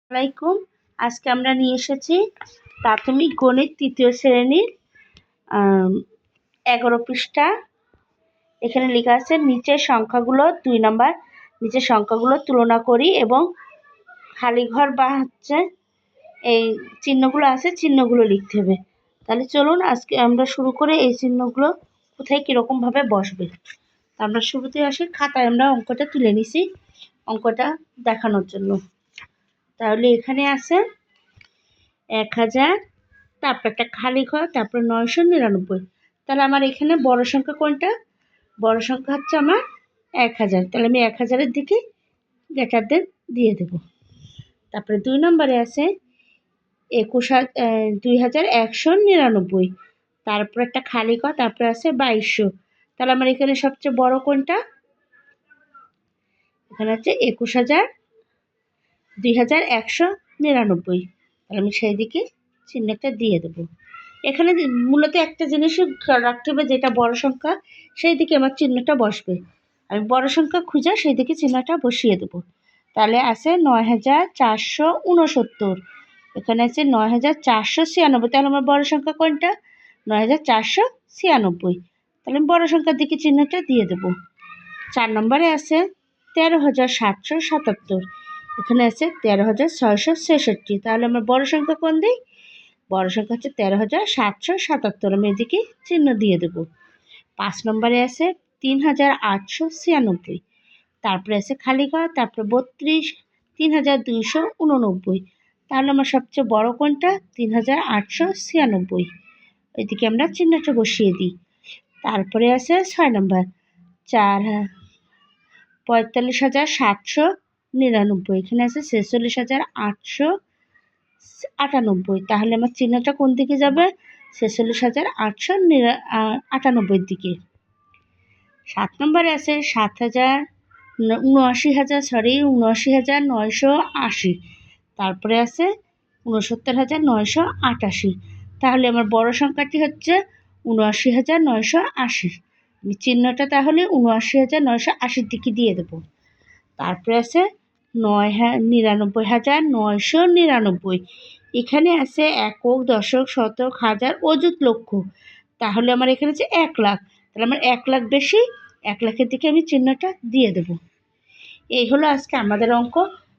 আসসালামাইকুম। আজকে আমরা নিয়ে এসেছি প্রাথমিক গণিত তৃতীয় শ্রেণীর 11 পৃষ্ঠা। এখানে লেখা আছে নিচের সংখ্যাগুলো 2 নম্বর নিচের সংখ্যাগুলো তুলনা করি এবং খালি ঘর বা এই চিহ্নগুলো আছে চিহ্নগুলো লিখতে হবে। তাহলে চলুন আজকে আমরা শুরু করে এই চিহ্নগুলো কোথায় কীরকমভাবে বসবে। আমরা শুরুতে আসি, খাতায় আমরা অঙ্কটা তুলে নিছি অঙ্কটা দেখানোর জন্য। তাহলে এখানে আছে 1000, তারপর একটা খালি ঘর, তারপর 999। তাহলে আমার এখানে বড় সংখ্যা কোনটা? বড় সংখ্যা হচ্ছে আমার 1000। তাহলে আমি 1000-এর দিকে গ্রেটার দিয়ে দেব। তারপরে 2 নম্বরে আছে 2199। তারপর একটা খালি ঘর, তারপরে আছে 2200। তাহলে আমার এখানে সবচেয়ে বড় কোনটা? এখানে হচ্ছে 2199। তাহলে আমি সেই দিকে চিহ্নটা দিয়ে দেবো। এখানে মূলত একটা জিনিসই রাখতে হবে, যেটা বড় সংখ্যা সেই দিকে আমার চিহ্নটা বসবে। আমি বড় সংখ্যা খুঁজে সেই দিকে চিহ্নটা বসিয়ে দেবো। তাহলে আছে 9469। এখানে আছে 9496। তাহলে আমার বড় সংখ্যা কোনটা? 9496। তাহলে আমি বড় সংখ্যার দিকে চিহ্নটা দিয়ে দেবো। 4 নম্বরে আছে 13777। এখানে আছে 13666। তাহলে আমার বড় সংখ্যা কোন দিক? বড় সংখ্যা হচ্ছে 13777। আমি এদিকে চিহ্ন দিয়ে দেবো। 5 নম্বরে আছে 3896। তারপরে আছে খালি ঘর, তারপরে 32 3289। তাহলে আমার সবচেয়ে বড় কোনটা? 3896। এদিকে আমরা চিহ্নটা বসিয়ে দিই। তারপরে আছে 6 নম্বর 445,799। এখানে আছে 46,898। তাহলে আমার চিহ্নটা কোন দিকে যাবে? 46,898 দিকে। 7 নম্বরে আছে 79,980। তারপরে আছে 69,988। তাহলে আমার বড় সংখ্যাটি হচ্ছে 79,980। আমি চিহ্নটা তাহলে 79,980 দিকে দিয়ে দেবো। তারপরে আছে 99,999। এখানে আছে একক, দশক, শতক, হাজার, অযুত, লক্ষ। তাহলে আমার এখানে হচ্ছে 1 লাখ। তাহলে আমার 1 লাখ বেশি, 1 লাখের দিকে আমি চিহ্নটা দিয়ে দেবো। এই হলো আজকে আমাদের অঙ্ক।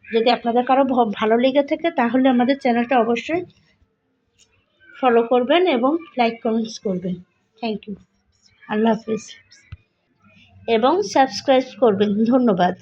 যদি আপনাদের কারো ভালো লেগে থাকে তাহলে আমাদের চ্যানেলটা অবশ্যই ফলো করবেন এবং লাইক কমেন্টস করবেন। Thank you. আল্লাহ হাফিজ এবং সাবস্ক্রাইব করবেন। ধন্যবাদ।